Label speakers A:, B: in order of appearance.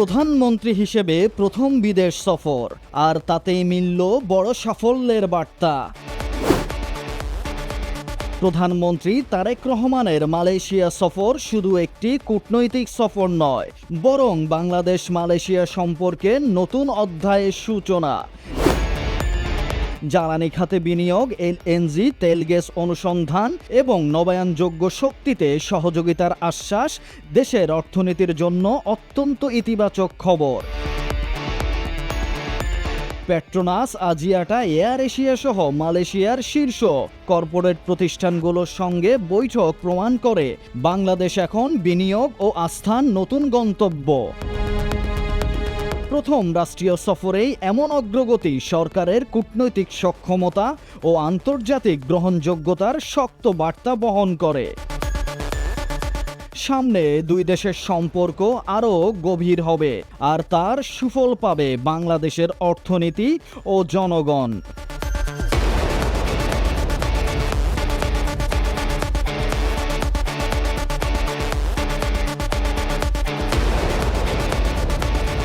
A: প্রধানমন্ত্রী হিসেবে প্রথম বিদেশ সফর, আর তাতেই মিলল বড় সাফল্যের বার্তা। প্রধানমন্ত্রী তারেক রহমানের মালয়েশিয়া সফর শুধু একটি কূটনৈতিক সফর নয়, বরং বাংলাদেশ মালয়েশিয়া সম্পর্কে নতুন অধ্যায়ের সূচনা। জ্বালানি খাতে বিনিয়োগ, এলএনজি, তেল গ্যাস অনুসন্ধান এবং নবায়নযোগ্য শক্তিতে সহযোগিতার আশ্বাস দেশের অর্থনীতির জন্য অত্যন্ত ইতিবাচক খবর। পেট্রোনাস, আজিয়াটা, এয়ার এশিয়া সহ মালয়েশিয়ার শীর্ষ কর্পোরেট প্রতিষ্ঠানগুলোর সঙ্গে বৈঠক প্রমাণ করে বাংলাদেশ এখন বিনিয়োগ ও আস্থার নতুন গন্তব্য। প্রথম রাষ্ট্রীয় সফরেই এমন অগ্রগতি সরকারের কূটনৈতিক সক্ষমতা ও আন্তর্জাতিক গ্রহণযোগ্যতার শক্ত বার্তা বহন করে। সামনে দুই দেশের সম্পর্ক আরও গভীর হবে, আর তার সুফল পাবে বাংলাদেশের অর্থনীতি ও জনগণ।